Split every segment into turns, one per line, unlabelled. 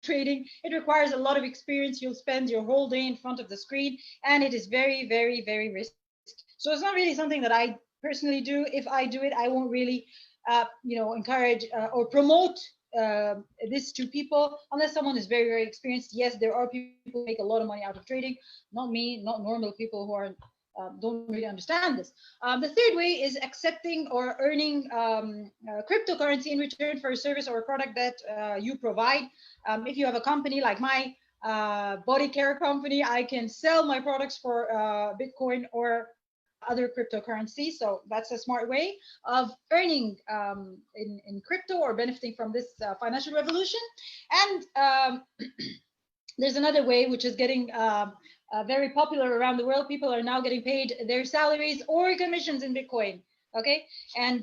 trading. It requires a lot of experience. You'll spend your whole day in front of the screen, and it is very, very, very risky. So it's not really something that I personally do. If I do it, I won't really, encourage or promote this to people unless someone is very, very experienced. Yes, there are people who make a lot of money out of trading. Not me, not normal people who are don't really understand this. The third way is accepting or earning cryptocurrency in return for a service or a product that you provide. If you have a company like my body care company, I can sell my products for Bitcoin or other cryptocurrency. So that's a smart way of earning in crypto or benefiting from this financial revolution. And there's another way, which is getting very popular around the world. People are now getting paid their salaries or commissions in Bitcoin. Okay, and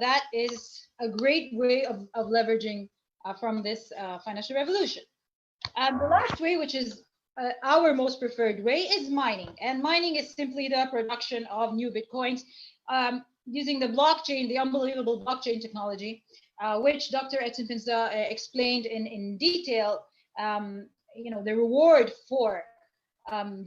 that is a great way of leveraging from this financial revolution. And the last way, which is our most preferred way, is mining. And mining is simply the production of new Bitcoins using the blockchain, the unbelievable blockchain technology, which Dr. Edson Pinza explained in detail. The reward for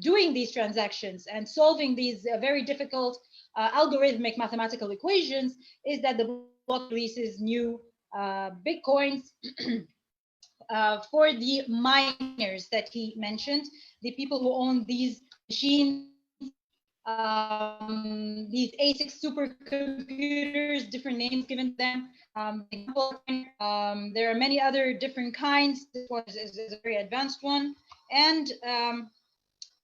doing these transactions and solving these very difficult algorithmic mathematical equations is that the block releases new Bitcoins for the miners that he mentioned, the people who own these machines, these ASIC supercomputers, different names given to them. There are many other different kinds. This one is a very advanced one. And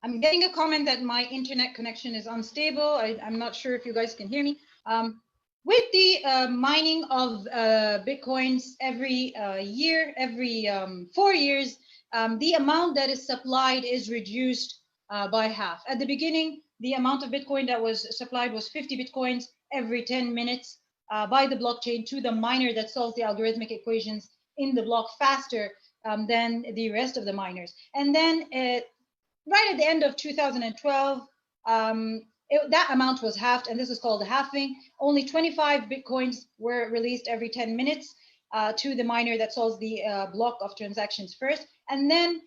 I'm getting a comment that my internet connection is unstable. I'm not sure if you guys can hear me. With the mining of Bitcoins every year, every 4 years, the amount that is supplied is reduced by half. At the beginning, the amount of Bitcoin that was supplied was 50 Bitcoins every 10 minutes by the blockchain to the miner that solves the algorithmic equations in the block faster than the rest of the miners. And then right at the end of 2012, that amount was halved, and this is called the halving. Only 25 Bitcoins were released every 10 minutes to the miner that solves the block of transactions first. And then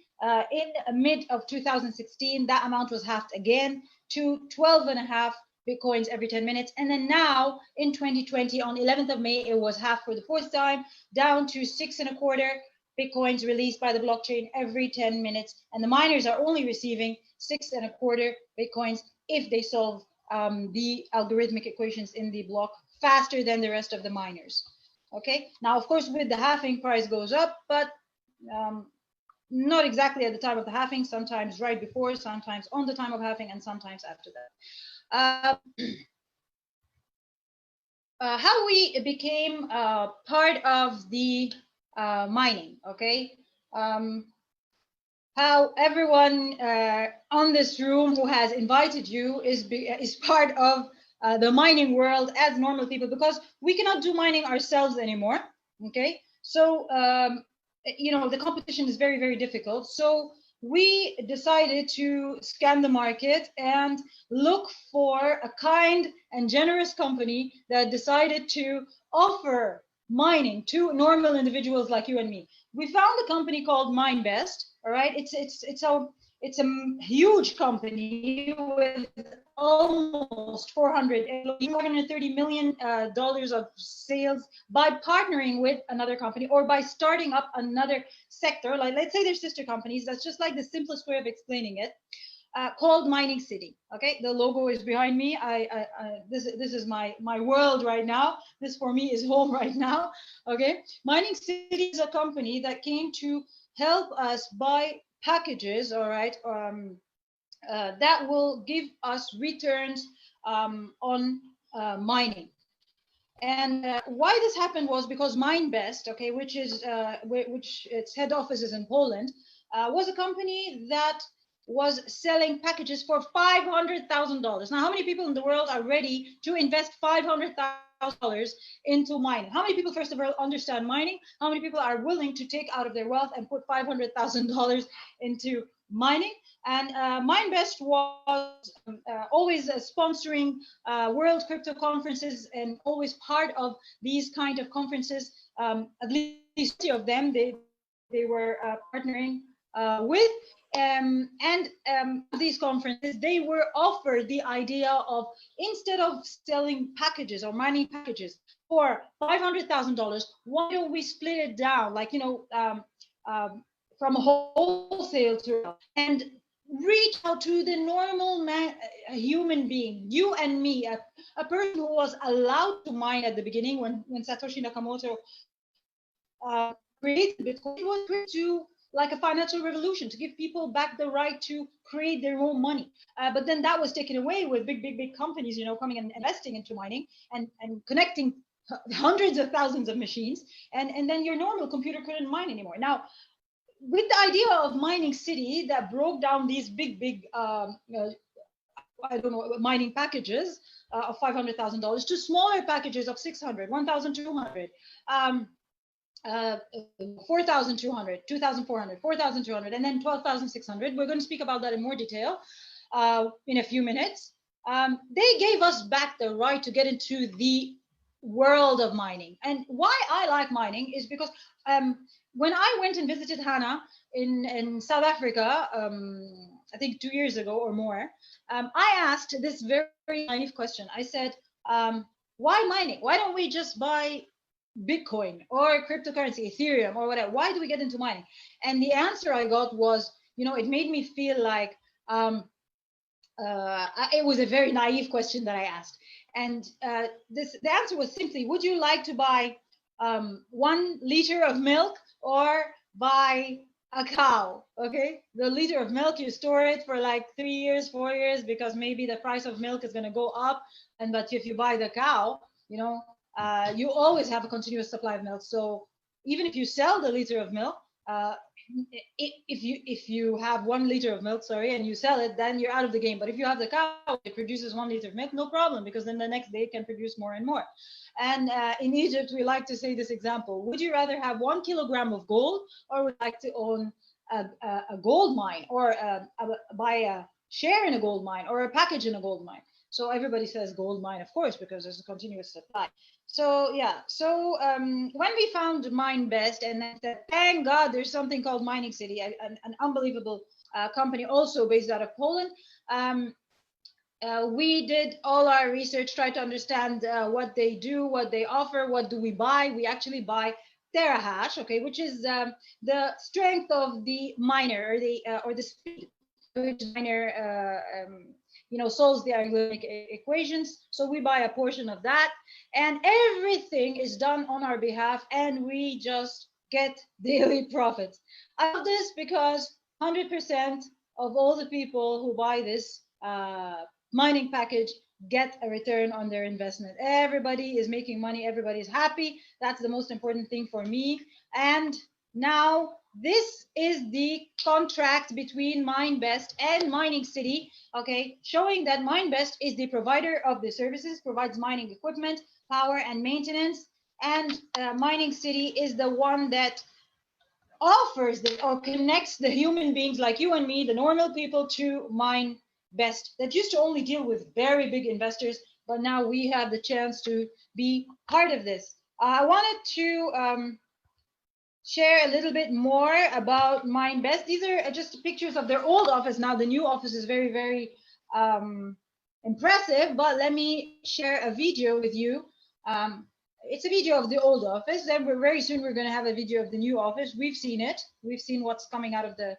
in mid of 2016, that amount was halved again to 12.5 Bitcoins every 10 minutes. And then now in 2020, on 11th of May, it was halved for the fourth time, down to 6.25 Bitcoins released by the blockchain every 10 minutes. And the miners are only receiving 6.25 Bitcoins if they solve the algorithmic equations in the block faster than the rest of the miners. Okay, now of course with the halving, price goes up, but not exactly at the time of the halving, sometimes right before, sometimes on the time of halving, and sometimes after that. How we became part of the mining, okay? How everyone on this room who has invited you is part of the mining world as normal people, because we cannot do mining ourselves anymore, okay? So, the competition is very, very difficult. So we decided to scan the market and look for a kind and generous company that decided to offer mining to normal individuals like you and me. We found a company called MineBest. All right, it's a huge company with almost 430 million dollars of sales by partnering with another company or by starting up another sector. Like, let's say they're sister companies. That's just like the simplest way of explaining it. Called Mining City. Okay, the logo is behind me. This is my world right now. This for me is home right now. Okay, Mining City is a company that came to help us buy packages. All right, that will give us returns on mining. And why this happened was because MineBest, okay, which its head office is in Poland, was a company that was selling packages for $500,000. Now, how many people in the world are ready to invest $500,000 into mining? How many people, first of all, understand mining? How many people are willing to take out of their wealth and put $500,000 into mining? And MineBest was always sponsoring world crypto conferences and always part of these kind of conferences. At least 2 of them, they were partnering with. These conferences, they were offered the idea of, instead of selling packages or mining packages for $500,000, why don't we split it down, like, from wholesale to, and reach out to the normal man, a human being, you and me, a person who was allowed to mine at the beginning when Satoshi Nakamoto created Bitcoin. It was created to, like, a financial revolution, to give people back the right to create their own money. But then that was taken away with big companies, coming and investing into mining and connecting hundreds of thousands of machines, and then your normal computer couldn't mine anymore. Now, with the idea of mining city that broke down these big I don't know, mining packages of $500,000 to smaller packages of 600, 1,200, 4,200, 2,400, 4,200, and then 12,600. We're going to speak about that in more detail in a few minutes. They gave us back the right to get into the world of mining. And why I like mining is because when I went and visited Hannah in South Africa, I think 2 years ago or more, I asked this very naive question. I said, why mining? Why don't we just buy Bitcoin or cryptocurrency, Ethereum or whatever? Why do we get into mining? And the answer I got was, it made me feel like it was a very naive question that I asked. And the answer was simply, would you like to buy 1 liter of milk or buy a cow? Okay, the liter of milk, you store it for like 3 years, 4 years, because maybe the price of milk is going to go up. And but if you buy the cow, you always have a continuous supply of milk. So even if you sell the liter of milk, if you have 1 liter of milk, and you sell it, then you're out of the game. But if you have the cow, it produces 1 liter of milk, no problem, because then the next day it can produce more and more. And in Egypt, we like to say this example: would you rather have 1 kilogram of gold, or would you like to own a gold mine, or buy a share in a gold mine, or a package in a gold mine? So everybody says gold mine, of course, because there's a continuous supply. So yeah, when we found MineBest, and then said, thank God there's something called Mining City, an unbelievable company also based out of Poland. We did all our research, tried to understand what they do, what they offer, what do we buy. We actually buy terahash, okay, which is the strength of the miner, or the speed which the miner solves the algorithmic equations. So we buy a portion of that, and everything is done on our behalf, and we just get daily profits. I love this because 100% of all the people who buy this mining package get a return on their investment. Everybody is making money. Everybody's happy. That's the most important thing for me. And now this is the contract between MineBest and Mining City, okay, showing that MineBest is the provider of the services, provides mining equipment, power, and maintenance, and Mining City is the one that offers or connects the human beings like you and me, the normal people, to MineBest, that used to only deal with very big investors, but now we have the chance to be part of this. I wanted to share a little bit more about MineBest. These are just pictures of their old office. Now the new office is very, very impressive, but let me share a video with you. It's a video of the old office, and very soon we're going to have a video of the new office. We've seen it. We've seen what's coming out of the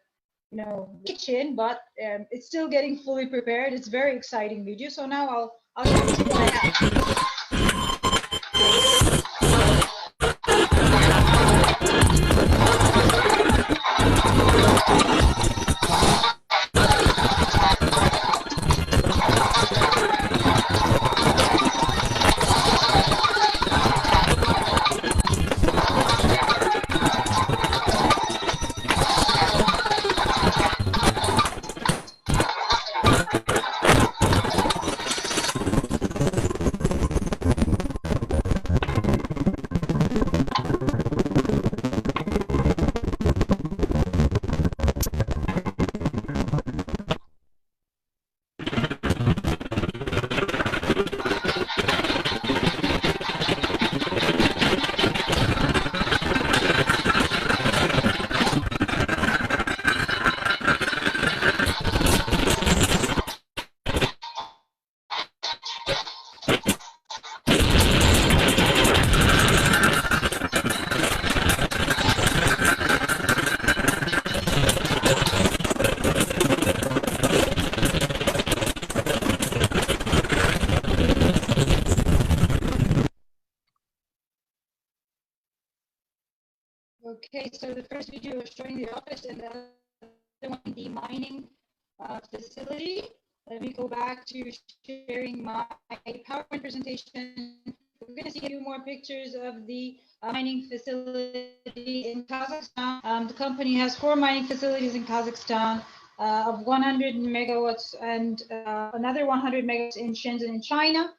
kitchen, but it's still getting fully prepared. It's a very exciting video. So now I'll show you what I have. so the first video was showing the office and the other one the mining facility. Let me go back to sharing my PowerPoint presentation. We're going to see a few more pictures of the mining facility in Kazakhstan. The company has 4 mining facilities in Kazakhstan of 100 megawatts and another 100 megawatts in Shenzhen in China.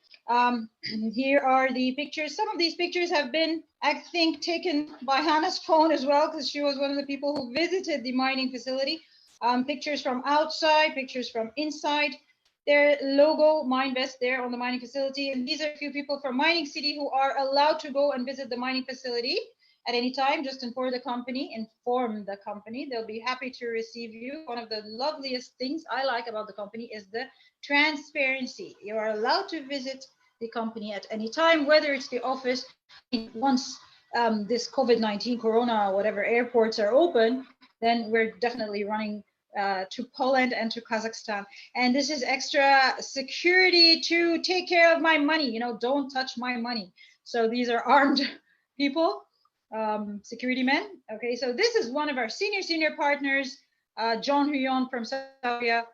Here are the pictures. Some of these pictures have been, I think, taken by Hannah's phone as well, because she was one of the people who visited the mining facility. Pictures from outside, pictures from inside. Their logo, MineVest, there on the mining facility. And these are a few people from Mining City who are allowed to go and visit the mining facility at any time. Just inform the company. They'll be happy to receive you. One of the loveliest things I like about the company is the transparency. You are allowed to visit the company at any time, whether it's the office. Once this COVID-19, Corona, whatever airports are open, then we're definitely running to Poland and to Kazakhstan. And this is extra security to take care of my money. You know, don't touch my money. So these are armed people, security men. Okay, so this is one of our senior partners, John Huyon from South Korea,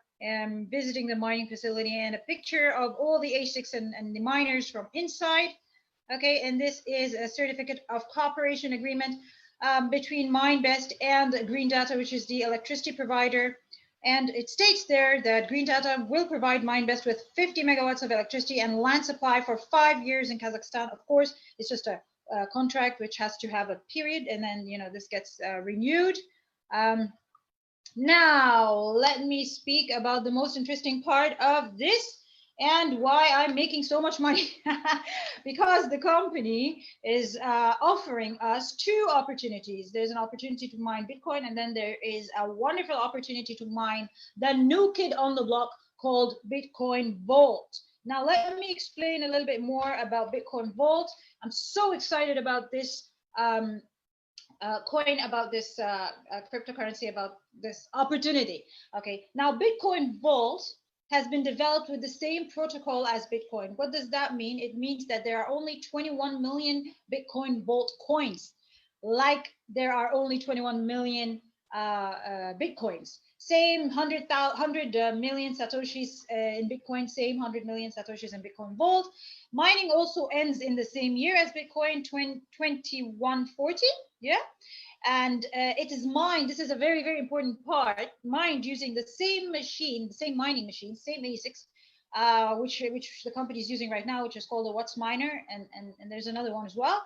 visiting the mining facility, and a picture of all the ASICs and the miners from inside. Okay, and this is a certificate of cooperation agreement between MineVest and Green Data, which is the electricity provider. And it states there that Green Data will provide MineVest with 50 megawatts of electricity and land supply for 5 years in Kazakhstan. Of course, it's just a contract which has to have a period, and then, you know, this gets renewed. Now, let me speak about the most interesting part of this and why I'm making so much money. Because the company is offering us 2 opportunities. There's an opportunity to mine Bitcoin, and then there is a wonderful opportunity to mine the new kid on the block called Bitcoin Vault. Now, let me explain a little bit more about Bitcoin Vault. I'm so excited about this coin, about this cryptocurrency, about this opportunity. Okay, now Bitcoin Vault has been developed with the same protocol as Bitcoin. What does that mean? It means that there are only 21 million Bitcoin Vault coins, like there are only 21 million Bitcoins. Same 100 million Satoshis in Bitcoin, same 100 million Satoshis in Bitcoin Vault. Mining also ends in the same year as Bitcoin, 2140, yeah? And it is mined, this is a very, very important part, mined using the same machine, the same mining machine, same ASICs, which the company is using right now, which is called a WhatsMiner, and there's another one as well,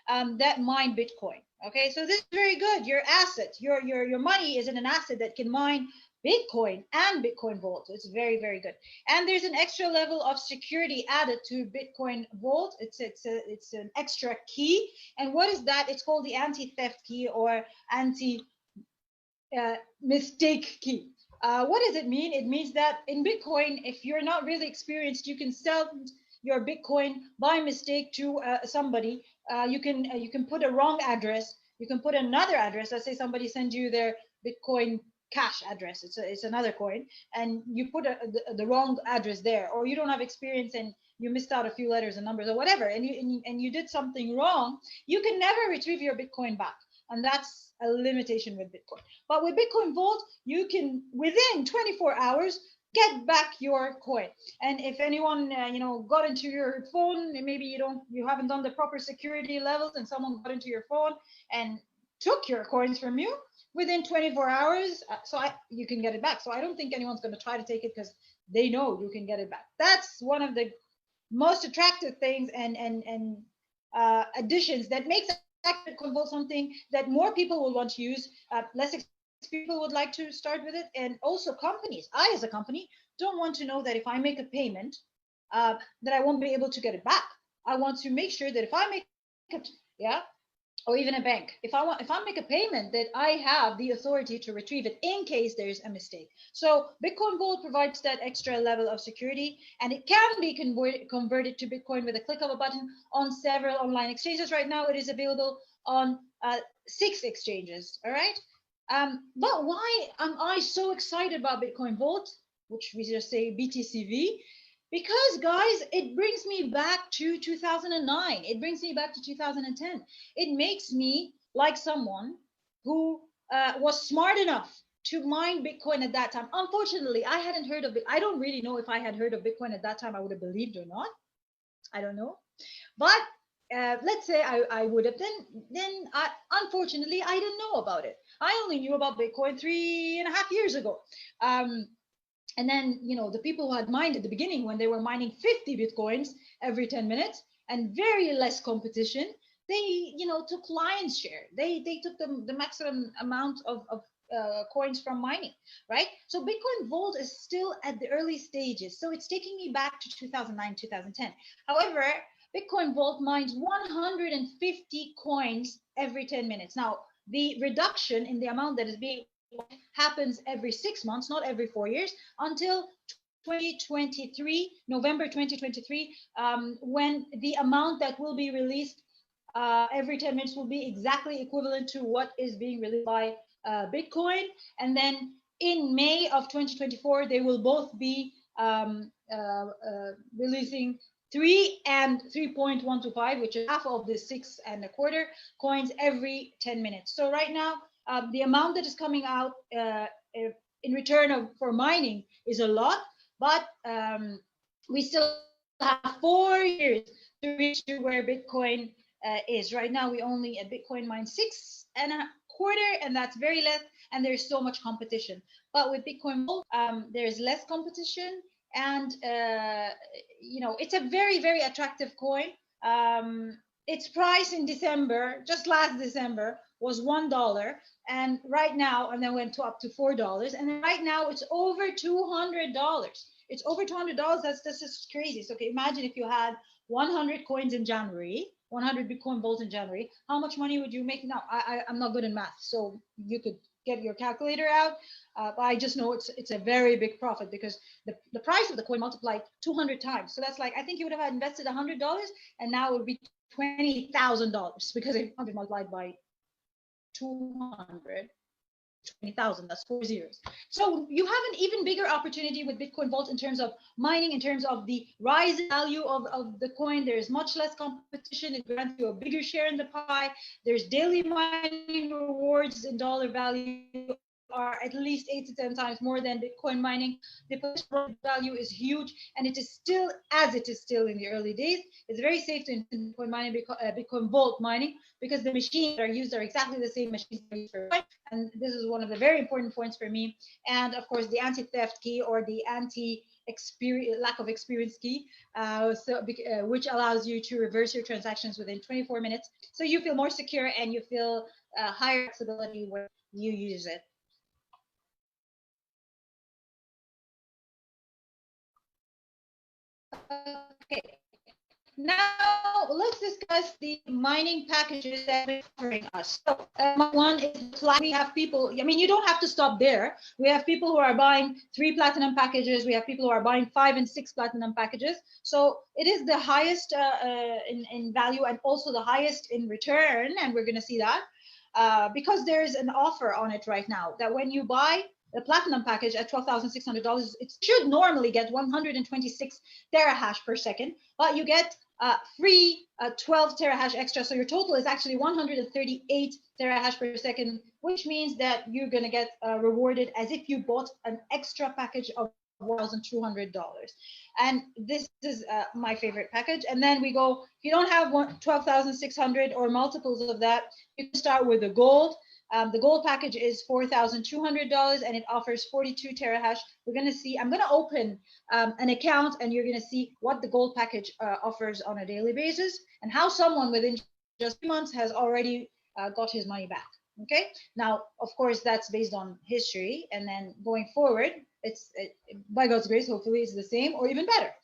that mine Bitcoin. Okay, so this is very good. Your asset, your money is in an asset that can mine Bitcoin and Bitcoin Vault. It's very, very good. And there's an extra level of security added to Bitcoin Vault. It's an extra key. And what is that? It's called the anti-theft key or anti-mistake key. What does it mean? It means that in Bitcoin, if you're not really experienced, you can sell your Bitcoin by mistake to somebody. You can put a wrong address. You can put another address. Let's say somebody sends you their Bitcoin Cash address. It's another coin, and you put the wrong address there, or you don't have experience and you missed out a few letters and numbers or whatever, and you did something wrong. You can never retrieve your Bitcoin back, and that's a limitation with Bitcoin. But with Bitcoin Vault, you can within 24 hours get back your coin. And if anyone got into your phone, maybe you haven't done the proper security levels, and someone got into your phone and took your coins from you, within 24 hours, you can get it back. So I don't think anyone's going to try to take it, because they know you can get it back. That's one of the most attractive things and additions that makes Bitcoin Vault something that more people will want to use. Less people would like to start with it, and also companies. I, as a company, don't want to know that if I make a payment, that I won't be able to get it back. I want to make sure that if I make it, or even a bank, if I make a payment, that I have the authority to retrieve it in case there's a mistake. So Bitcoin Vault provides that extra level of security, and it can be converted to Bitcoin with a click of a button on several online exchanges. Right now, it is available on 6 exchanges. All right. But why am I so excited about Bitcoin Vault, which we just say BTCV? Because, guys, it brings me back to 2009. It brings me back to 2010. It makes me like someone who was smart enough to mine Bitcoin at that time. Unfortunately, I hadn't heard of it. I don't really know if I had heard of Bitcoin at that time, I would have believed or not. I don't know. But let's say I would have, unfortunately, I didn't know about it. I only knew about Bitcoin 3.5 years ago. And then, the people who had mined at the beginning, when they were mining 50 Bitcoins every 10 minutes and very less competition, they, took lion's share. They took the maximum amount of coins from mining, right? So Bitcoin Vault is still at the early stages. So it's taking me back to 2009, 2010. However, Bitcoin Vault mines 150 coins every 10 minutes. Now, the reduction in the amount that is being happens every 6 months, not every 4 years, until 2023, November 2023, when the amount that will be released every 10 minutes will be exactly equivalent to what is being released by Bitcoin. And then in May of 2024, they will both be releasing 3 and 3.125, which is half of the 6.25 coins every 10 minutes. So right now, the amount that is coming out in return for mining is a lot, but we still have 4 years to reach to where Bitcoin is. Right now, we only at Bitcoin mine 6.25, and that's very less, and there's so much competition. But with Bitcoin, there's less competition, and it's a very, very attractive coin. Its price in December, just last December, was $1, and right now, and then went up to $4, and then right now it's over $200. It's over $200. That's just crazy. So okay, imagine if you had 100 coins in January, 100 Bitcoin Vault in January, how much money would you make now? I'm not good in math, so you could get your calculator out. But I just know it's a very big profit, because the price of the coin multiplied 200 times. So that's like, I think you would have invested $100, and now it would be $20,000, because 100 multiplied by 200. 20,000, that's 4 zeros. So you have an even bigger opportunity with Bitcoin Vault in terms of mining, in terms of the rise in value of the coin. There's much less competition. It grants you a bigger share in the pie. There's daily mining rewards in dollar value are at least 8 to 10 times more than Bitcoin mining. The potential value is huge, and it is still, as it is still in the early days, it's very safe to invest in Bitcoin mining, Bitcoin Vault mining, because the machines that are used are exactly the same machines that are used for Bitcoin. And this is one of the very important points for me. And of course, the anti-theft key, or the lack of experience key, which allows you to reverse your transactions within 24 minutes. So you feel more secure and you feel higher flexibility when you use it. Okay, now let's discuss the mining packages that we're offering us. So one is, we have people, I mean, you don't have to stop there. We have people who are buying 3 platinum packages. We have people who are buying 5 and 6 platinum packages. So it is the highest in value, and also the highest in return. And we're going to see that because there's an offer on it right now, that when you buy the platinum package at $12,600, it should normally get 126 terahash per second, but you get free 12 terahash extra. So your total is actually 138 terahash per second, which means that you're going to get rewarded as if you bought an extra package of $1,200. And this is my favorite package. And then we go, if you don't have 12,600 or multiples of that, you can start with the gold. The gold package is $4,200, and it offers 42 terahash. We're going to see, I'm going to open an account, and you're going to see what the gold package offers on a daily basis, and how someone within just 3 months has already got his money back. Okay. Now, of course, that's based on history, and then going forward, by God's grace, hopefully it's the same or even better.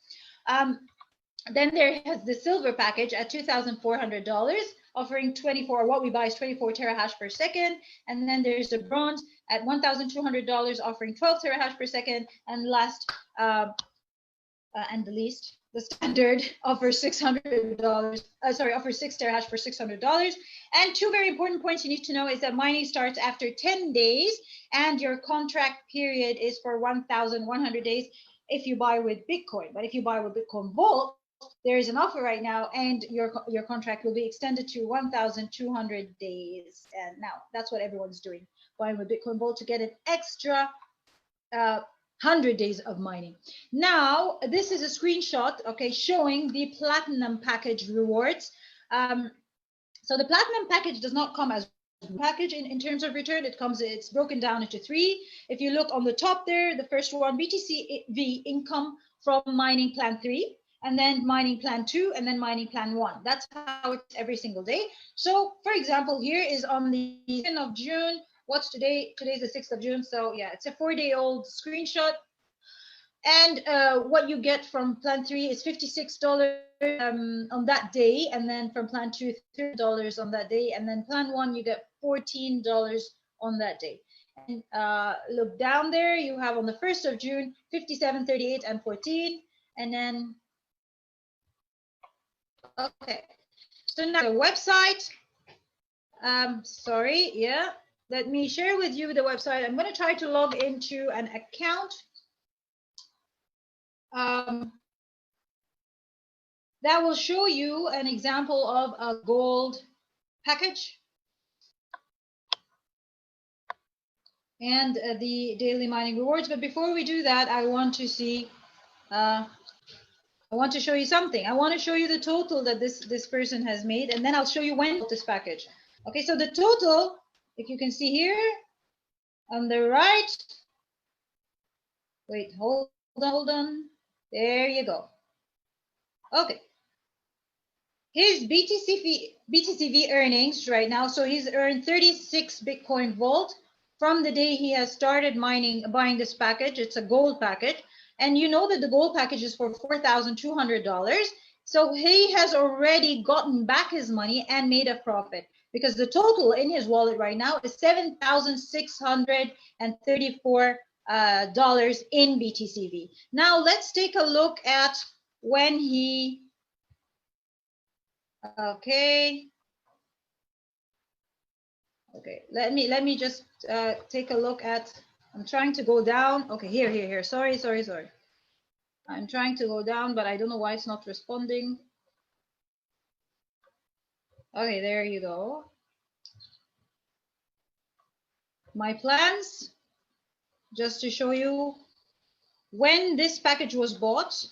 Then there has the silver package at $2,400, offering 24, what we buy is 24 terahash per second. And then there's the bronze at $1,200, offering 12 terahash per second. And last and the least, the standard offers $600. Offers 6 terahash for $600. And 2 very important points you need to know is that mining starts after 10 days, and your contract period is for 1,100 days if you buy with Bitcoin. But if you buy with Bitcoin Vault, there is an offer right now, and your contract will be extended to 1,200 days. And now that's what everyone's doing, buying with Bitcoin Vault to get an extra 100 days of mining. Now, this is a screenshot, okay, showing the platinum package rewards. So the platinum package does not come as package in terms of return. It's broken down into three. If you look on the top there, the first one, BTCV income from mining plan 3, and then mining plan 2, and then mining plan 1. That's how it's every single day. So for example, here is on the 10th of June. What's today? Today's the 6th of June. So yeah, it's a 4-day-old screenshot. And what you get from plan 3 is $56 on that day, and then from plan 2, $30 on that day, and then plan 1 you get $14 on that day. And look down there, you have on the 1st of June 57, 38, and 14, and then okay. So now the website. Sorry, yeah. Let me share with you the website. I'm going to try to log into an account. That will show you an example of a gold package and the daily mining rewards. But before we do that, I want to see, I want to show you something. I want to show you the total that this person has made, and then I'll show you when this package. Okay, so the total, if you can see here on the right, wait, hold on. There you go. Okay. His BTCV earnings right now, so he's earned 36 Bitcoin Vault from the day he has started buying this package. It's a gold package. And you know that the gold package is for $4,200. So he has already gotten back his money and made a profit, because the total in his wallet right now is $7,634 in BTCV. Now let's take a look at when he, okay, let me just take a look at, I'm trying to go down. Okay, here. Sorry. I'm trying to go down, but I don't know why it's not responding. Okay, there you go. My plans, just to show you when this package was bought.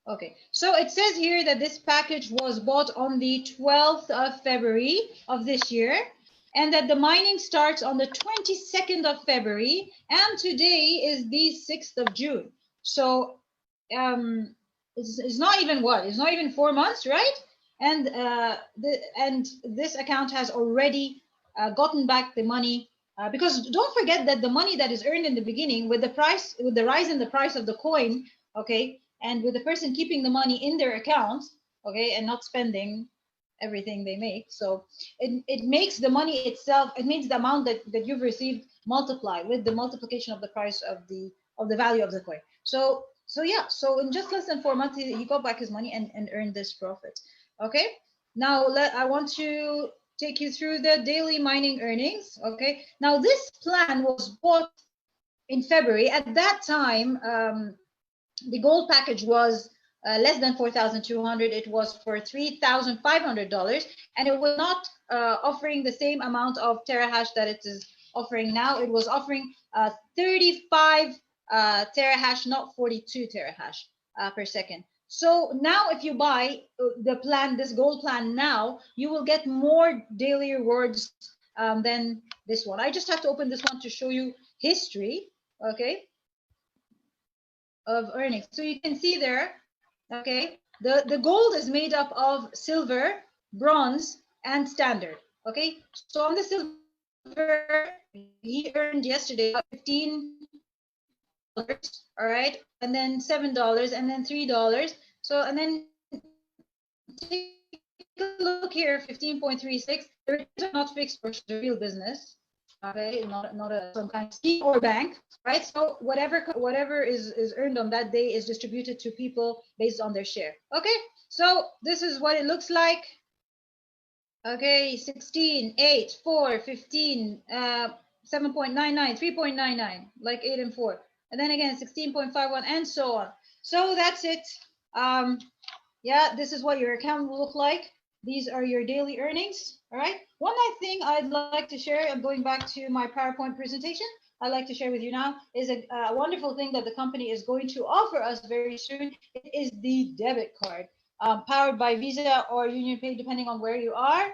Okay, so it says here that this package was bought on the 12th of February of this year, and that the mining starts on the 22nd of February, and today is the 6th of June. So it's not even what? It's not even 4 months, right? And this account has already gotten back the money, because don't forget that the money that is earned in the beginning with the rise in the price of the coin, okay, and with the person keeping the money in their account, okay, and not spending everything they make, so it makes the money itself, it means the amount that you've received multiply with the multiplication of the price of the value of the coin. So yeah, so in just less than 4 months he got back his money and earned this profit. Okay, now I want to take you through the daily mining earnings. Okay, now this plan was bought in February. At that time, the gold package was less than 4,200. It was for $3,500, and it was not offering the same amount of terahash that it is offering now. It was offering 35 terahash, not 42 terahash per second. So now if you buy the plan, this gold plan now, you will get more daily rewards than this one. I just have to open this one to show you history, okay, of earnings. So you can see there, okay, the gold is made up of silver, bronze, and standard. Okay, so on the silver, he earned yesterday $15, all right, and then $7, and then $3. So, and then take a look here, 15.36. The returns are not fixed for the real business. Okay, not a some kind of scheme or bank, right? So whatever is earned on that day is distributed to people based on their share. Okay, so this is what it looks like. Okay, 16, 8, 4, 15, 7.99, 3.99, like 8 and 4. and then again 16.51, and so on. So that's it. Yeah, this is what your account will look like. These are your daily earnings. All right. One last thing I'd like to share, I'm going back to my PowerPoint presentation. I'd like to share with you now is a wonderful thing that the company is going to offer us very soon. It is the debit card, powered by Visa or UnionPay, depending on where you are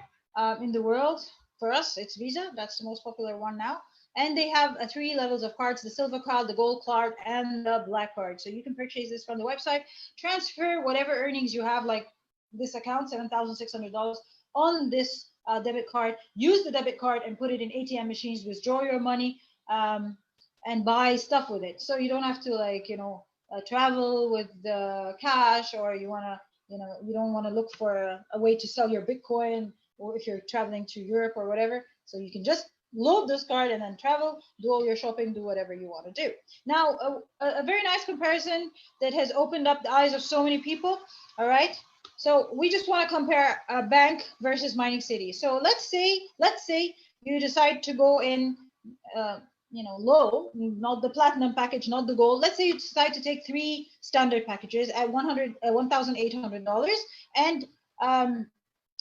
in the world. For us, it's Visa. That's the most popular one now. And they have three levels of cards: the silver card, the gold card, and the black card. So you can purchase this from the website, transfer whatever earnings you have, like this account, $7,600, on this debit card. Use the debit card and put it in ATM machines, withdraw your money, and buy stuff with it. So you don't have to, like, travel with the cash, or you want to, you don't want to look for a way to sell your Bitcoin, or if you're traveling to Europe or whatever. So you can just load this card and then travel, do all your shopping, do whatever you want to do. Now, a very nice comparison that has opened up the eyes of so many people. All right. So we just want to compare a bank versus mining city. So let's say you decide to go in, low, not the platinum package, not the gold. Let's say you decide to take 3 standard packages at $1,800,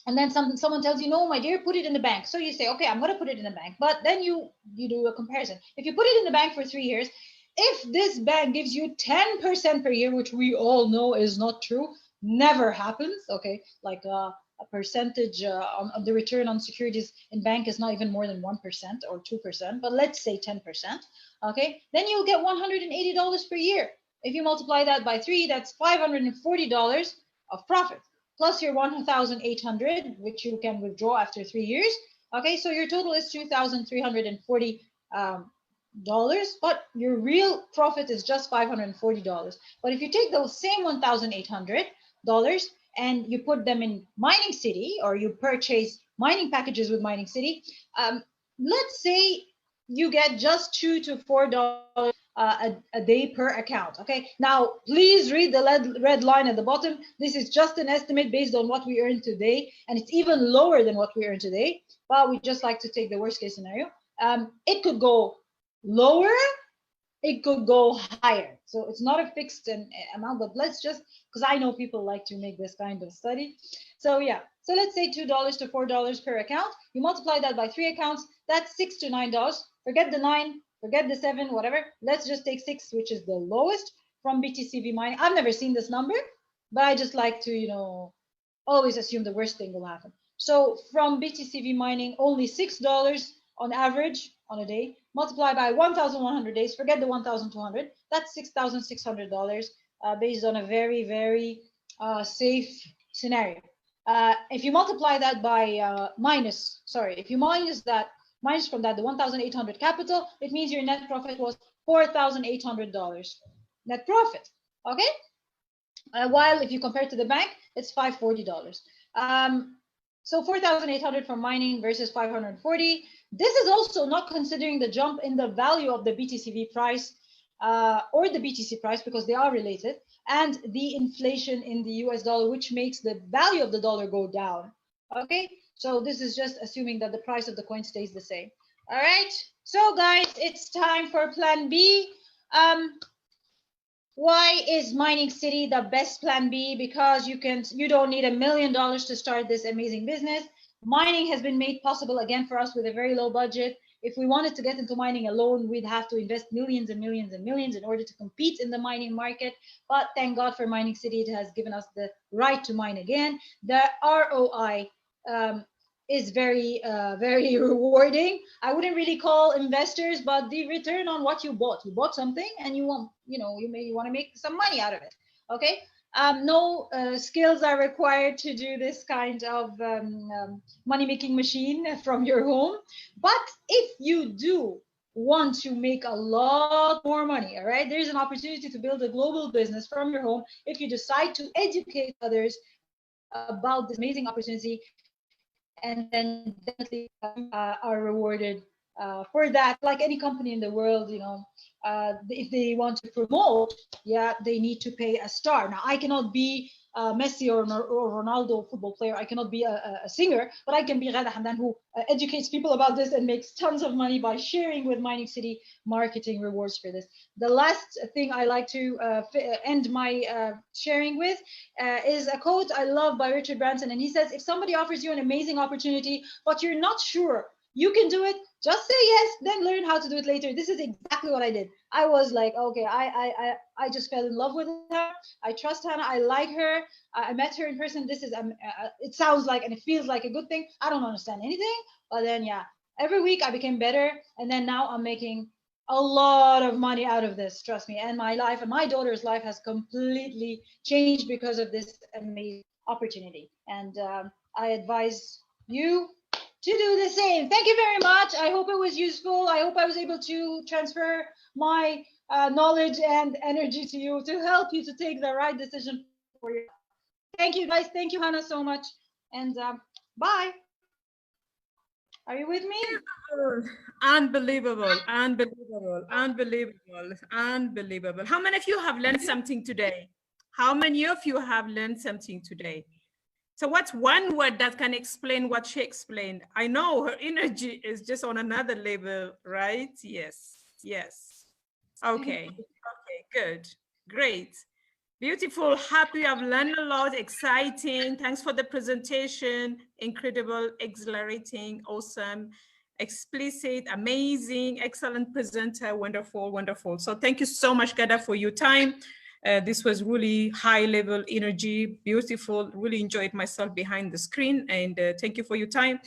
and then someone tells you, no, my dear, put it in the bank. So you say, okay, I'm going to put it in the bank. But then you do a comparison. If you put it in the bank for 3 years, if this bank gives you 10% per year, which we all know is not true, never happens, okay, like a percentage on the return on securities in bank is not even more than 1% or 2%, but let's say 10%, okay, then you'll get $180 per year. If you multiply that by 3, that's $540 of profit, plus your 1,800, which you can withdraw after 3 years. Okay, so your total is $2,340, but your real profit is just $540. But if you take those same $1,800 and you put them in Mining City, or you purchase mining packages with Mining City, let's say you get just $2 to $4 a day per account. Okay, now please read the red line at the bottom. This is just an estimate based on what we earn today, and it's even lower than what we earn today, but we just like to take the worst case scenario. It could go lower, it could go higher. So it's not a fixed amount, but let's just, because I know people like to make this kind of study. So yeah, so let's say $2 to $4 per account. You multiply that by 3 accounts, that's $6 to $9. Forget the 9, forget the 7, whatever. Let's just take 6, which is the lowest from BTCV mining. I've never seen this number, but I just like to, always assume the worst thing will happen. So from BTCV mining, only $6 on average on a day, multiply by 1,100 days, forget the 1,200, that's $6,600 based on a very, very safe scenario. If you multiply that by minus from that the 1,800 capital, it means your net profit was $4,800 net profit. Okay. While if you compare to the bank, it's $540. So 4,800 from mining versus 540. This is also not considering the jump in the value of the BTCV price or the BTC price, because they are related, and the inflation in the US dollar, which makes the value of the dollar go down. Okay, so this is just assuming that the price of the coin stays the same. All right, so guys, it's time for plan B. Why is Mining City the best plan B? Because you don't need $1 million to start this amazing business. Mining has been made possible again for us with a very low budget. If we wanted to get into mining alone, we'd have to invest millions and millions and millions in order to compete in the mining market. But thank God for Mining City, it has given us the right to mine again. The ROI is very, very rewarding. I wouldn't really call investors, but the return on what you bought something, and you want, you want to make some money out of it. Okay. No skills are required to do this kind of money-making machine from your home. But if you do want to make a lot more money, all right, there's an opportunity to build a global business from your home if you decide to educate others about this amazing opportunity, and then definitely are rewarded for that. Like any company in the world, if they want to promote, yeah, they need to pay a star. Now, I cannot be Messi or Ronaldo football player. I cannot be a singer, but I can be Ghada Hamdan, who educates people about this and makes tons of money by sharing with Mining City marketing rewards for this. The last thing I like to end my sharing with is a quote I love by Richard Branson, and he says, if somebody offers you an amazing opportunity, but you're not sure you can do it, just say yes, then learn how to do it later. This is exactly what I did. I was like, okay, I just fell in love with her. I trust Hannah. I like her. I met her in person. This is it sounds like and it feels like a good thing. I don't understand anything, but then yeah, every week I became better, and then now I'm making a lot of money out of this. Trust me, and my life and my daughter's life has completely changed because of this amazing opportunity. And I advise you to do the same. Thank you very much. I hope it was useful. I hope I was able to transfer my knowledge and energy to you to help you to take the right decision for you. Thank you, guys. Thank you, Hannah, so much. And bye. Are you with me?
Unbelievable, unbelievable, unbelievable, unbelievable. How many of you have learned something today? How many of you have learned something today? So what's one word that can explain what she explained? I know her energy is just on another level, right? Yes, yes. Okay, okay, good, great. Beautiful, happy, I've learned a lot, exciting. Thanks for the presentation. Incredible, exhilarating, awesome, explicit, amazing, excellent presenter, wonderful, wonderful. So thank you so much, Ghada, for your time. This was really high level energy, beautiful, really enjoyed myself behind the screen. And thank you for your time,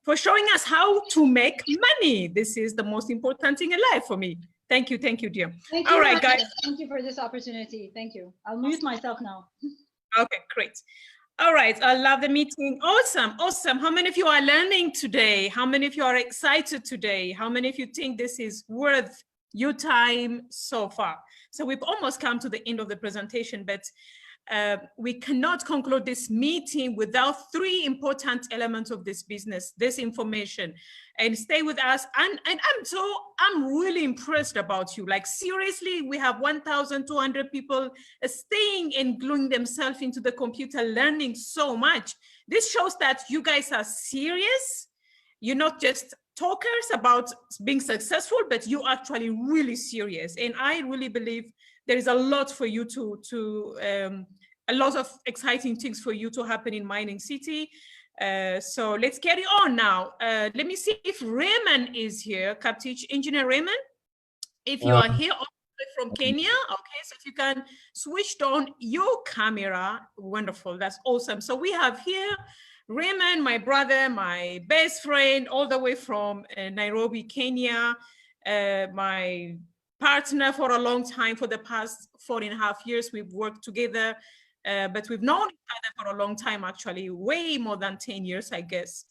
for showing us how to make money. This is the most important thing in life for me. Thank you, dear.
Thank you, all right, guys. Thank you for this opportunity. Thank you. I'll mute myself now.
Okay, great. All right, I love the meeting. Awesome, awesome. How many of you are learning today? How many of you are excited today? How many of you think this is worth your time so far? So we've almost come to the end of the presentation, but we cannot conclude this meeting without three important elements of this business, this information. And stay with us. And I'm really impressed about you. Like seriously, we have 1,200 people staying and gluing themselves into the computer, learning so much. This shows that you guys are serious. You're not just talkers about being successful, but you actually really serious. And I really believe there is a lot for you a lot of exciting things for you to happen in Mining City. So let's carry on now. Let me see if Raymond is here, Kaptich Engineer Raymond. If you are here from Kenya, okay, so if you can switch on your camera, wonderful, that's awesome. So we have here Raymond, my brother, my best friend, all the way from Nairobi, Kenya, my partner for a long time. For the past 4.5 years, we've worked together, but we've known each other for a long time, actually, way more than 10 years, I guess.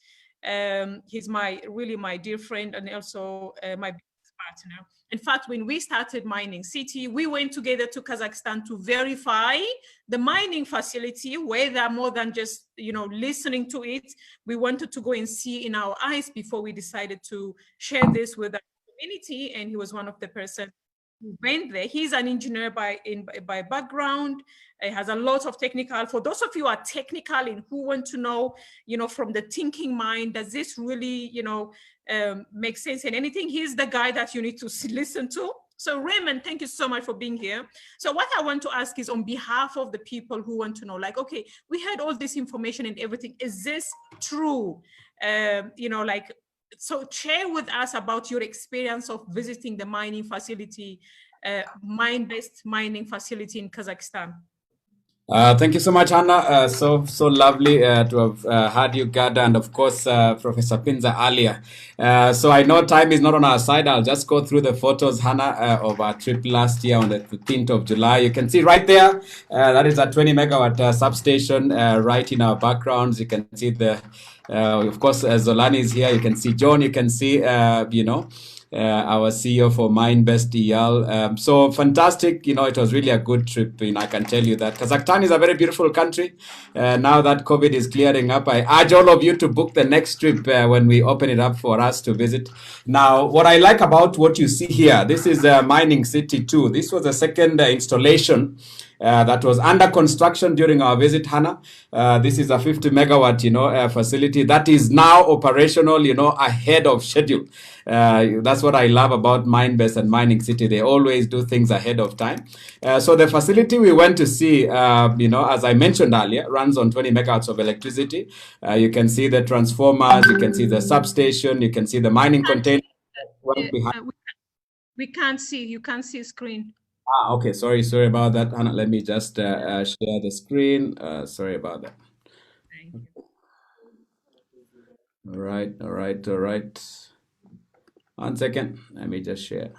He's really my dear friend and also my business partner. In fact, when we started Mining City, we went together to Kazakhstan to verify the mining facility, whether more than just, listening to it. We wanted to go and see in our eyes before we decided to share this with our community. And he was one of the persons who went there. He's an engineer by background. He has a lot of technical. For those of you who are technical and who want to know, from the thinking mind, does this really, make sense in anything? He's the guy that you need to listen to. So Raymond, thank you so much for being here. So what I want to ask is, on behalf of the people who want to know, like, okay, we had all this information and everything. Is this true? So share with us about your experience of visiting the mining facility, mine-based mining facility in Kazakhstan.
Thank you so much, Hannah. So lovely to have had you, Ghada, and of course, Professor Pinza earlier. So I know time is not on our side. I'll just go through the photos, Hannah, of our trip last year on the 15th of July. You can see right there, that is a 20 megawatt substation right in our backgrounds. You can see of course, Zolani is here. You can see John. You can see, our CEO for MineBest EL. So fantastic, it was really a good trip. I can tell you that Kazakhstan is a very beautiful country. Now that COVID is clearing up, I urge all of you to book the next trip when we open it up for us to visit. Now, what I like about what you see here, this is Mining City 2. This was the second installation that was under construction during our visit, Hannah. This is a 50 megawatt, facility that is now operational, ahead of schedule. That's what I love about Mindbase and Mining City. They always do things ahead of time. So the facility we went to see, as I mentioned earlier, runs on 20 megawatts of electricity. You can see the transformers, you can see the substation, you can see the mining container.
We can't see. You can't see screen.
Okay. Sorry about that, Hannah. Let me just share the screen. Sorry about that.
Thank you.
All right. 1 second. Let me just share.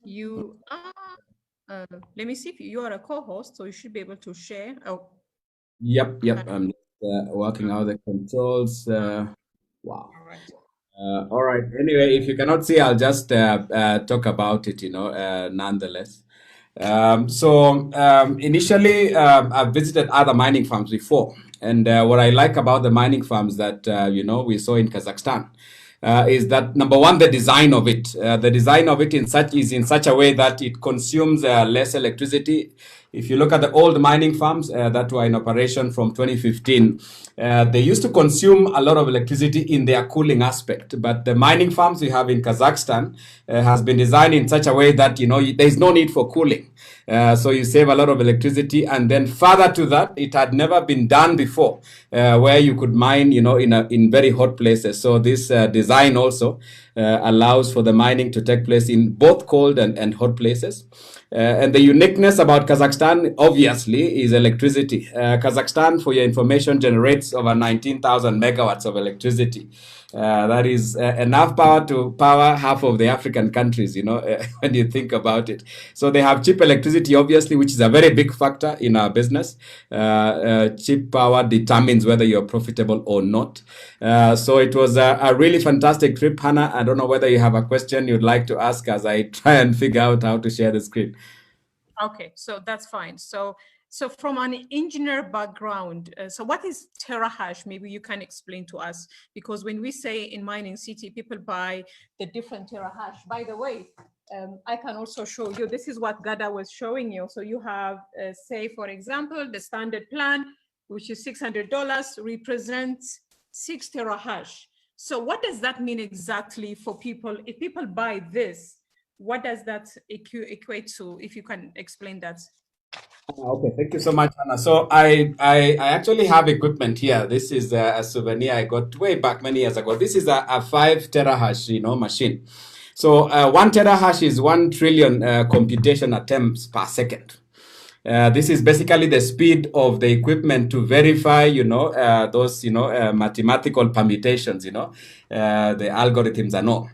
You are. Let me see if you are a co-host, so you should be able to share. Oh.
Yep. I'm working out the controls. Wow.
All right.
All right. Anyway, if you cannot see, I'll just talk about it, nonetheless. Initially, I've visited other mining farms before. And what I like about the mining farms that, we saw in Kazakhstan is that, number one, the design of it. The design of it is in such a way that it consumes less electricity. If you look at the old mining farms that were in operation from 2015, they used to consume a lot of electricity in their cooling aspect. But the mining farms we have in Kazakhstan has been designed in such a way that, there's no need for cooling. So you save a lot of electricity. And then further to that, it had never been done before, where you could mine, in very hot places. So this design also allows for the mining to take place in both cold and hot places. And the uniqueness about Kazakhstan, obviously, is electricity. Kazakhstan, for your information, generates over 19,000 megawatts of electricity. That is enough power to power half of the African countries, when you think about it. So they have cheap electricity, obviously, which is a very big factor in our business. Cheap power determines whether you're profitable or not. So it was a really fantastic trip, Hannah. I don't know whether you have a question you'd like to ask as I try and figure out how to share the screen.
Okay, so that's fine. So from an engineer background, so what is terahash? Maybe you can explain to us, because when we say in Mining City, people buy the different terahash. By the way, I can also show you, this is what Gada was showing you. So you have, say, for example, the standard plan, which is $600, represents 6 terahash. So what does that mean exactly for people? If people buy this, what does that equate to, if you can explain that?
Okay, thank you so much, Anna. So I actually have equipment here. This is a souvenir I got way back many years ago. This is a 5 terahash, machine. So 1 terahash is 1 trillion computation attempts per second. This is basically the speed of the equipment to verify, those, mathematical permutations, the algorithms and all.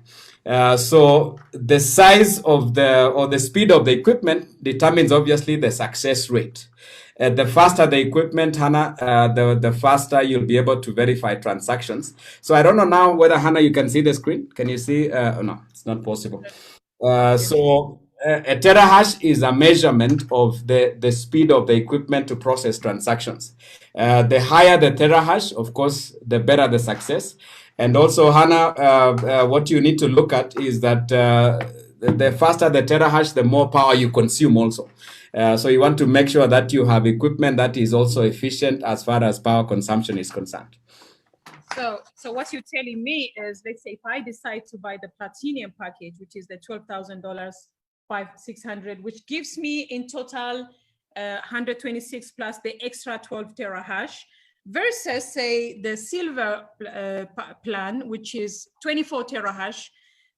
So the size of the speed of the equipment determines obviously the success rate. The faster the equipment, Hannah, the faster you'll be able to verify transactions. So I don't know now whether, Hannah, you can see the screen. Can you see? No, it's not possible. So a terahash is a measurement of the speed of the equipment to process transactions. The higher the terahash, of course, the better the success. And also, Hannah, what you need to look at is that the faster the terahash, the more power you consume also. So you want to make sure that you have equipment that is also efficient as far as power consumption is concerned.
So what you're telling me is, let's say if I decide to buy the platinum package, which is the $12,000, 600, which gives me in total 126 plus the extra 12 terahash, versus say the silver plan, which is 24 terahash.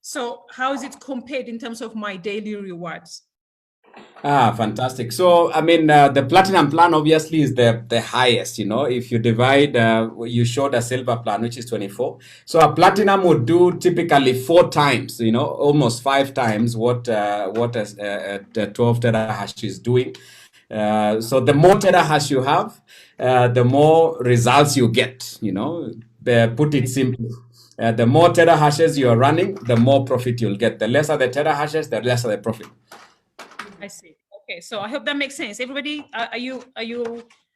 So how is it compared in terms of my daily rewards?
Fantastic. So, I mean, the platinum plan obviously is the highest, if you divide, you showed a silver plan, which is 24. So a platinum would do typically 4 times, almost 5 times what a 12 terahash is doing. So the more terahash you have, the more results you get, put it simply. The more terahashes you're running, the more profit you'll get. The lesser the terahashes, the lesser the profit.
I see. Okay, so I hope that makes sense. Everybody, are you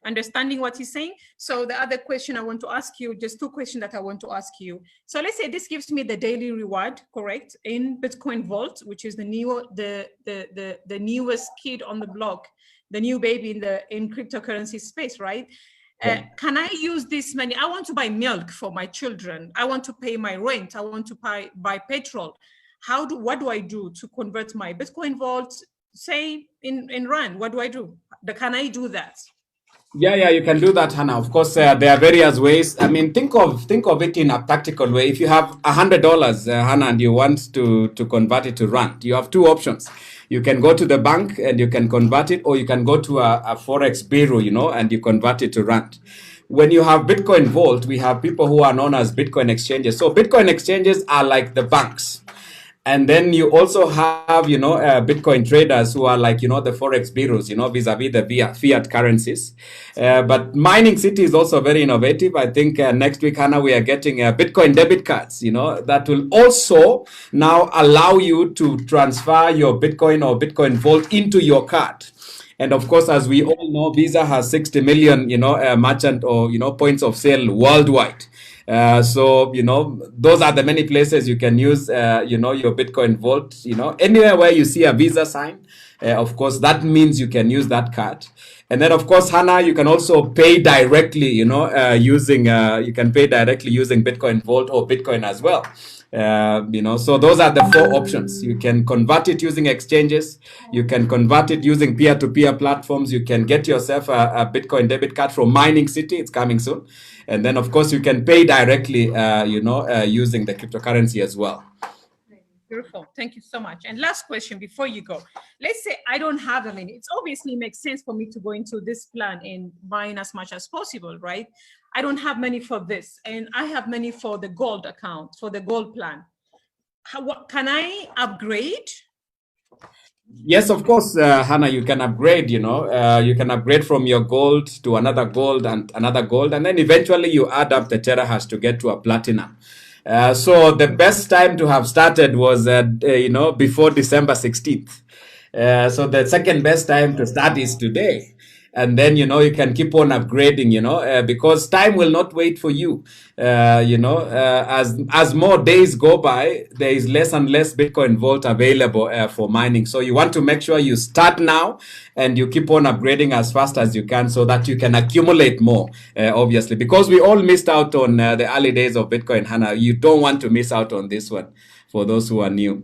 understanding what he's saying? So the other question I want to ask you, just two questions that I want to ask you. So let's say this gives me the daily reward, correct, in Bitcoin Vault, which is the newest kid on the block, the new baby in cryptocurrency space, right? Can I use this money? I want to buy milk for my children. I want to pay my rent. I want to buy petrol. What do I do to convert my Bitcoin Vault, say in Rand? What do I do? Can I do that?
Yeah, you can do that, Hannah. Of course, there are various ways. I mean, think of it in a practical way. If you have $100, Hannah, and you want to convert it to Rand, you have two options. You can go to the bank and you can convert it, or you can go to a Forex bureau, and you convert it to Rand. When you have Bitcoin Vault, we have people who are known as Bitcoin exchanges. So Bitcoin exchanges are like the banks. And then you also have, Bitcoin traders who are like, the Forex bureaus, vis-a-vis the fiat currencies. But Mining City is also very innovative. I think next week, Hannah, we are getting Bitcoin debit cards, that will also now allow you to transfer your Bitcoin or Bitcoin Vault into your card. And of course, as we all know, Visa has 60 million, merchant or, points of sale worldwide. So, those are the many places you can use, your Bitcoin Vault, anywhere where you see a Visa sign, of course, that means you can use that card. And then, of course, Hannah, you can also pay directly, you can pay directly using Bitcoin Vault or Bitcoin as well. So those are the four options. You can convert it using exchanges. You can convert it using peer-to-peer platforms. You can get yourself a Bitcoin debit card from Mining City. It's coming soon. And then, of course, you can pay directly, using the cryptocurrency as well.
Beautiful. Thank you so much. And last question before you go. Let's say I don't have the money. It obviously makes sense for me to go into this plan and buying as much as possible, right? I don't have money for this, and I have money for the gold account, for the gold plan. What can I upgrade?
Yes, of course, Hannah, you can upgrade, you can upgrade from your gold to another gold and another gold. And then eventually you add up the terahash to get to a platinum. So the best time to have started was, before December 16th. So the second best time to start is today. And then, you can keep on upgrading, because time will not wait for you. As more days go by, there is less and less Bitcoin Vault available for mining. So you want to make sure you start now and you keep on upgrading as fast as you can so that you can accumulate more, obviously, because we all missed out on the early days of Bitcoin, Hannah. You don't want to miss out on this one for those who are new.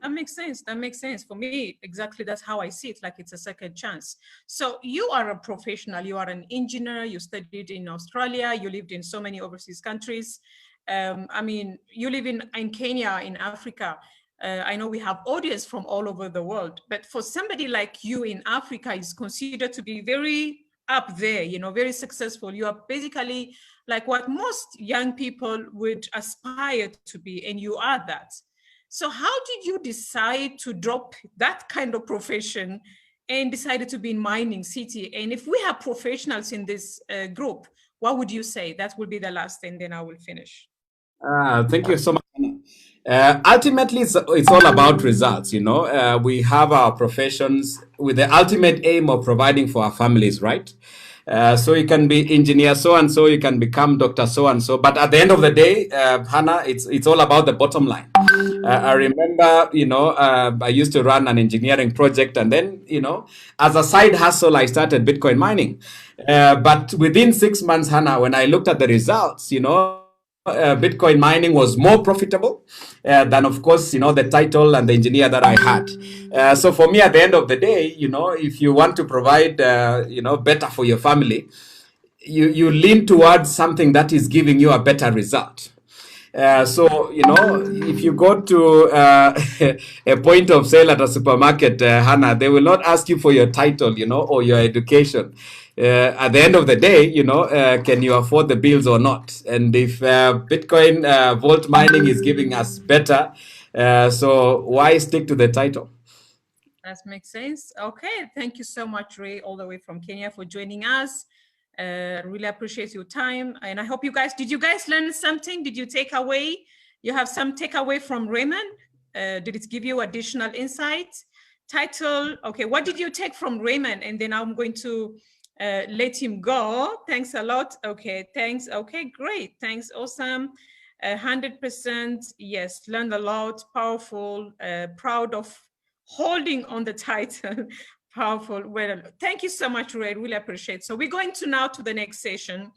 That makes sense. That makes sense for me. Exactly. That's how I see it. Like it's a second chance. So you are a professional. You are an engineer. You studied in Australia. You lived in so many overseas countries. You live in Kenya, in Africa. I know we have audience from all over the world. But for somebody like you in Africa, is considered to be very up there, very successful. You are basically like what most young people would aspire to be, and you are that. So how did you decide to drop that kind of profession and decided to be in Mining City? And if we have professionals in this group, what would you say? That will be the last, and then I will finish.
Thank you so much. Ultimately, it's all about results. We have our professions with the ultimate aim of providing for our families, right? So you can be engineer so-and-so, you can become Dr. so-and-so. But at the end of the day, Hannah, it's all about the bottom line. I remember, I used to run an engineering project, and then, as a side hustle, I started Bitcoin mining. But within 6 months, Hannah, when I looked at the results, Bitcoin mining was more profitable than, of course, the title and the engineer that I had. So for me, at the end of the day, if you want to provide, better for your family, you lean towards something that is giving you a better result. So, if you go to a point of sale at a supermarket, Hannah, they will not ask you for your title, or your education. At the end of the day, can you afford the bills or not? And if Bitcoin Vault mining is giving us better, so why stick to the title?
That makes sense. Okay. Thank you so much, Ray, all the way from Kenya, for joining us. Really appreciate your time. And I hope did you guys learn something? Did you take away? You have some takeaway from Raymond? Did it give you additional insight? Title, okay, what did you take from Raymond? And then I'm going to let him go. Thanks a lot. Okay, thanks. Okay, great. Thanks, awesome. 100%, yes, learned a lot, powerful, proud of holding on the title, powerful. Well, thank you so much, Ray, really appreciate. So we're going to now to the next session,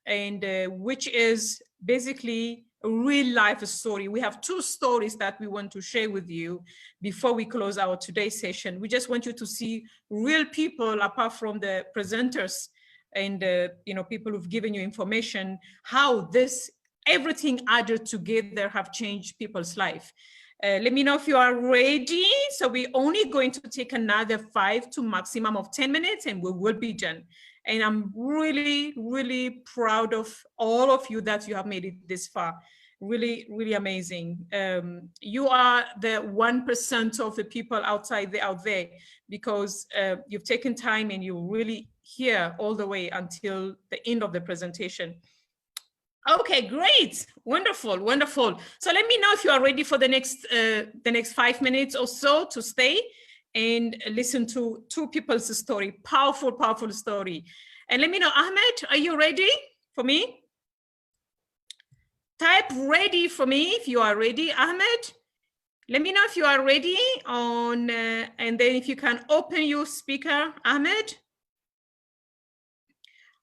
which is basically a real life story. We have 2 stories that we want to share with you before we close our today's session. We just want you to see real people apart from the presenters and people who've given you information, how everything added together have changed people's life. Let me know if you are ready. So we're only going to take another 5 to maximum of 10 minutes and we will be done. And I'm really, really proud of all of you that you have made it this far. Really, really amazing. You are the 1% of the people out there because you've taken time and you really here all the way until the end of the presentation. Okay, great, wonderful, wonderful. So let me know if you are ready for the next 5 minutes or so to stay and listen to 2 people's story, powerful, powerful story. And let me know, Ahmed, are you ready for me? Type ready for me if you are ready, Ahmed. Let me know if you are ready and then if you can open your speaker, Ahmed.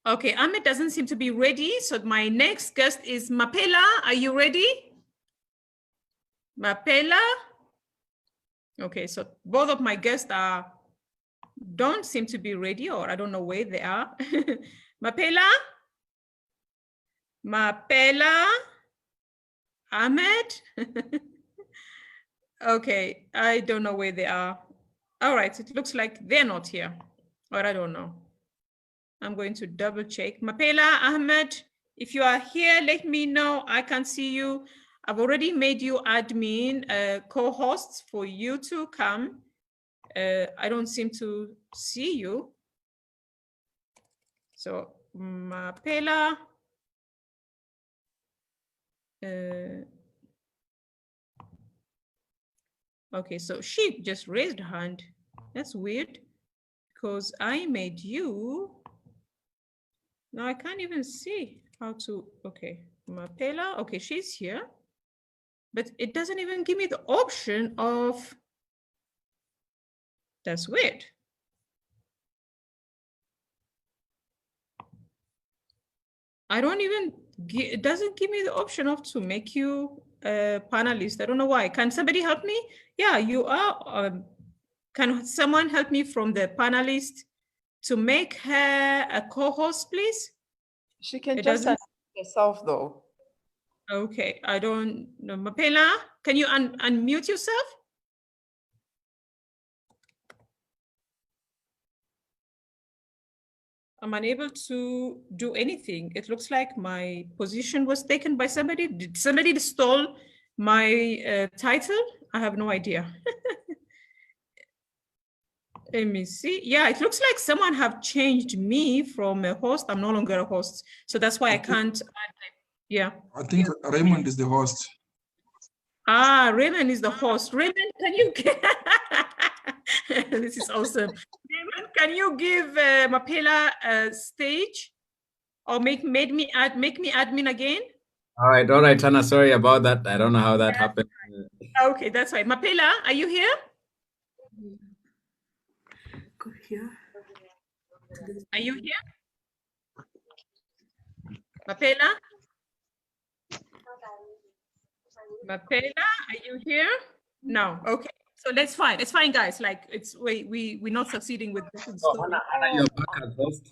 Okay, Ahmed doesn't seem to be ready. So my next guest is Mapela. Are you ready? Mapela? Okay, so both of my guests don't seem to be ready, or I don't know where they are. Mapela? Mapela? Ahmed? Okay, I don't know where they are. All right, it looks like they're not here, or I don't know. I'm going to double check. Mapela, Ahmed, if you are here, let me know. I can see you. I've already made you admin, co-hosts for you to come. I don't seem to see you. So Mapela. Okay, so she just raised her hand. That's weird because I made you. Now I can't even see how to, okay, Mapela, okay, she's here, but it doesn't even give me the option of, that's weird. I don't even, it doesn't give me the option of to make you a panelist. I don't know why. Can somebody help me? Yeah, you are, can someone help me from the panelist to make her a co-host, please?
She can just unmute herself though.
Okay, I don't know. Mapela, can you unmute yourself? I'm unable to do anything. It looks like my position was taken by somebody. Did somebody stole my title? I have no idea. Let me see. Yeah, it looks like someone have changed me from a host. I'm no longer a host. So that's why I can't. Yeah.
I think Raymond is the host.
Ah, Raymond is the host. Raymond, can you get this is awesome. Raymond, can you give Mapela a stage or make me admin again?
All right, Hannah. Sorry about that. I don't know how that happened.
Okay, that's right. Mapela, are you here? Are you here? Mapela? Mapela, are you here? No. Okay. So that's fine. It's fine, guys. Like it's we're not succeeding with this.
Oh, Hannah, you're back as host.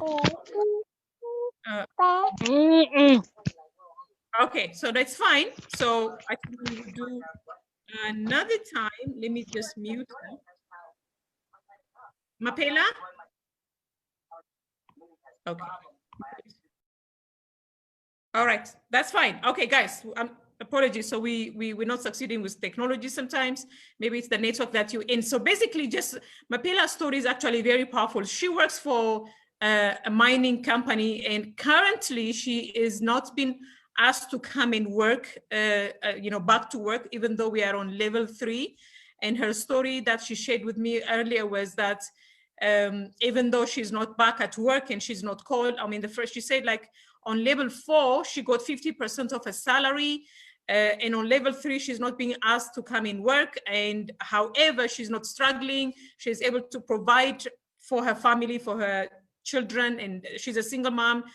Okay, so that's fine. So I think we will do another time. Let me just mute her. Mapela? Okay. All right, that's fine. Okay, guys, apologies. So we're not succeeding with technology sometimes. Maybe it's the network that you're in. So basically just Mapela's story is actually very powerful. She works for a mining company and currently she is not been asked to come and work, back to work, even though we are on level 3. And her story that she shared with me earlier was that even though she's not back at work and she's not called. I mean, the first, she said like on level 4, she got 50% of her salary. And on level 3, she's not being asked to come in work. And however, she's not struggling. She's able to provide for her family, for her children, and she's a single mom,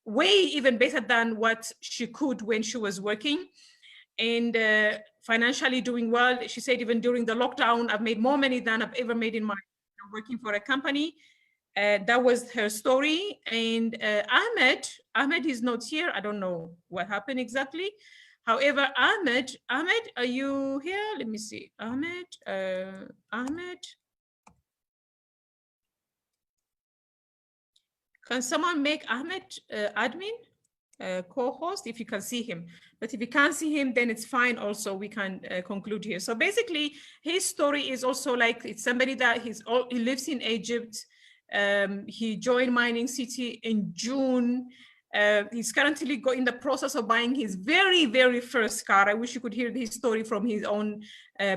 way even better than what she could when she was working. And financially doing well. She said, even during the lockdown, I've made more money than I've ever made in my working for a company. That was her story. And Ahmed is not here. I don't know what happened exactly. However, Ahmed, are you here? Let me see. Ahmed. Can someone make Ahmed admin, co-host, if you can see him? But if you can't see him, then it's fine also. We can conclude here. So basically, his story is also like, it's somebody that he lives in Egypt. He joined Mining City in June. He's currently in the process of buying his very, very first car. I wish you could hear his story from his own,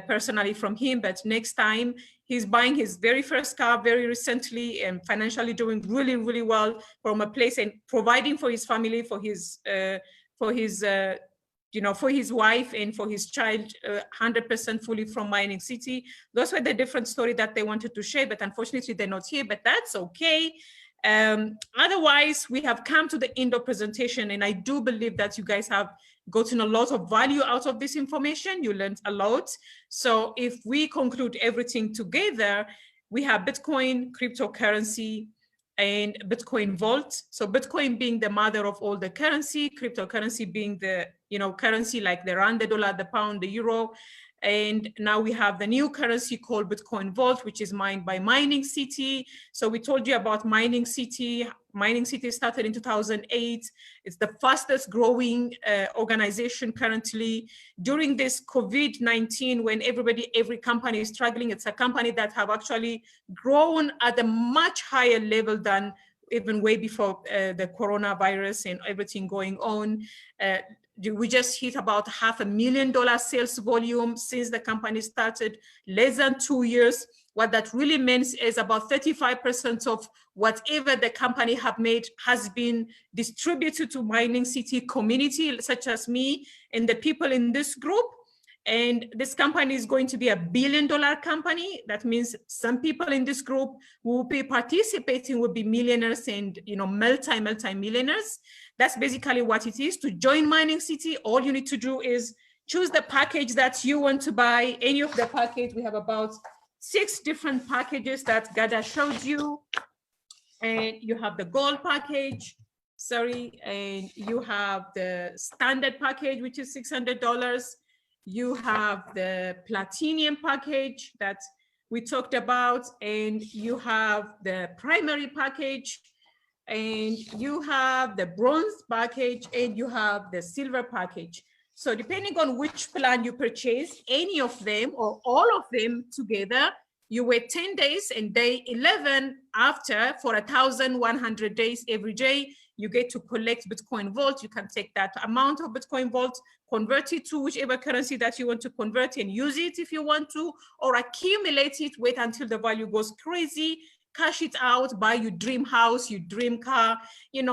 personally from him, but next time. He's buying his very first car very recently and financially doing really, really well from a place and providing for his family, for his wife and for his child, 100% fully from Mining City. Those were the different story that they wanted to share, but unfortunately they're not here, but that's okay. Otherwise, we have come to the end of presentation, and I do believe that you guys have gotten a lot of value out of this information. You learned a lot. So if we conclude everything together, we have Bitcoin, cryptocurrency, and Bitcoin Vault. So Bitcoin being the mother of all the currency, cryptocurrency being the currency like the rand, the dollar, the pound, the euro. And now we have the new currency called Bitcoin Vault, which is mined by Mining City. So we told you about Mining City. Mining City started in 2008. It's the fastest growing organization currently. During this COVID-19, when every company is struggling, it's a company that have actually grown at a much higher level than even way before the coronavirus and everything going on. We just hit about $500,000 sales volume since the company started, less than 2 years. What that really means is about 35% of whatever the company have made has been distributed to Mining City community, such as me and the people in this group. And this company is going to be $1 billion company. That means some people in this group who will be participating will be millionaires and multi-millionaires. That's basically what it is. To join Mining City, all you need to do is choose the package that you want to buy. Any of the package, we have about 6 different packages that Gada showed you. And you have the gold package, and you have the standard package, which is $600. You have the platinum package that we talked about, and you have the primary package, and you have the bronze package, and you have the silver package. So depending on which plan you purchase, any of them or all of them together, you wait 10 days, and day 11 after, for 1,100 days every day, you get to collect Bitcoin Vault. You can take that amount of Bitcoin Vault, convert it to whichever currency that you want to convert and use it if you want to, or accumulate it, wait until the value goes crazy, cash it out, buy your dream house, your dream car,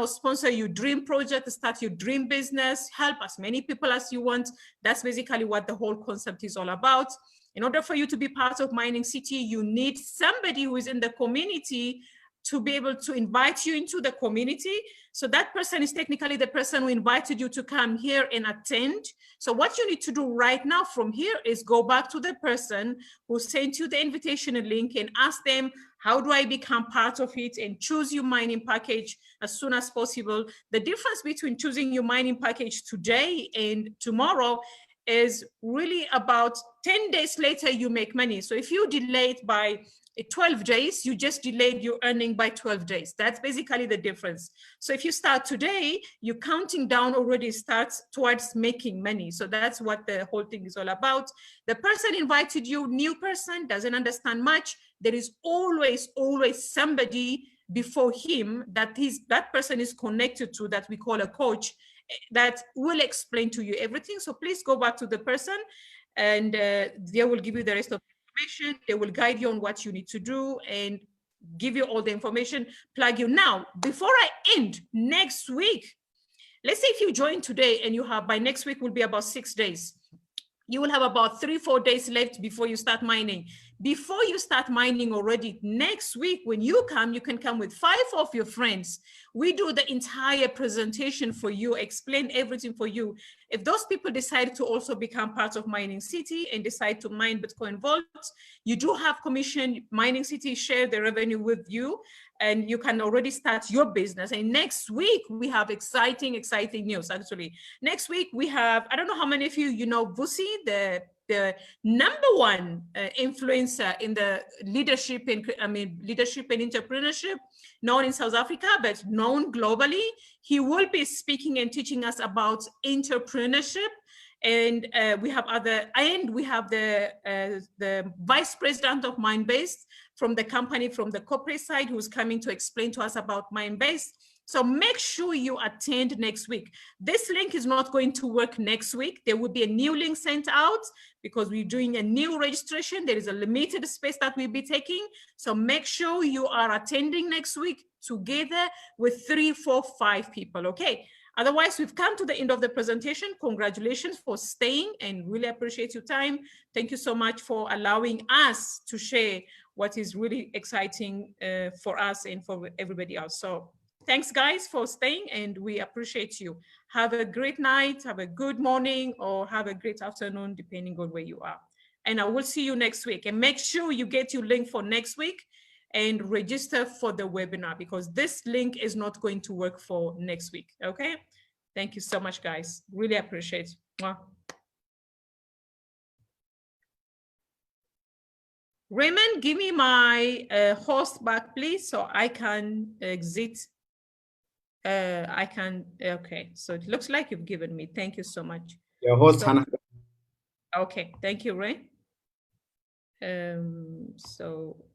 sponsor your dream project, start your dream business, help as many people as you want. That's basically what the whole concept is all about. In order for you to be part of Mining City, you need somebody who is in the community to be able to invite you into the community. So that person is technically the person who invited you to come here and attend. So what you need to do right now from here is go back to the person who sent you the invitation link and ask them, how do I become part of it, and choose your mining package as soon as possible. The difference between choosing your mining package today and tomorrow is really about 10 days later, you make money. So if you delay it by 12 days, you just delayed your earning by 12 days. That's basically the difference. So if you start today, your counting down already starts towards making money. So that's what the whole thing is all about. The person invited you, new person, doesn't understand much. There is always somebody before him that person is connected to, that we call a coach, that will explain to you everything. So please go back to the person, and they will give you the rest of the information. They will guide you on what you need to do, and give you all the information, plug you. Now, before I end next week, let's say if you join today and you have, by next week will be about 6 days. You will have about 3-4 days left before you start mining. Before you start mining already next week, when you come, you can come with 5 of your friends. We do the entire presentation for you, explain everything for you. If those people decide to also become part of Mining City and decide to mine Bitcoin vaults, you do have commission. Mining City share the revenue with you, and you can already start your business. And next week, we have exciting news, actually. Next week, we have, I don't know how many of you know Vusi, the #1 influencer in the leadership and entrepreneurship, known in South Africa, but known globally. He will be speaking and teaching us about entrepreneurship. And we have the vice president of Mindbase from the company, from the corporate side, who's coming to explain to us about Mindbase. So make sure you attend next week. This link is not going to work next week. There will be a new link sent out because we're doing a new registration. There is a limited space that we'll be taking. So make sure you are attending next week together with 3, 4, 5 people, okay? Otherwise, we've come to the end of the presentation. Congratulations for staying and really appreciate your time. Thank you so much for allowing us to share what is really exciting for us and for everybody else. So thanks guys for staying, and we appreciate you. Have a great night, have a good morning, or have a great afternoon, depending on where you are. And I will see you next week. And make sure you get your link for next week and register for the webinar, because this link is not going to work for next week, okay? Thank you so much, guys. Really appreciate it. Mwah. Raymond, give me my host back, please, so I can exit. Okay, so it looks like you've given me. Thank you so much.
Your host, Hannah.
Okay, thank you, Ray. So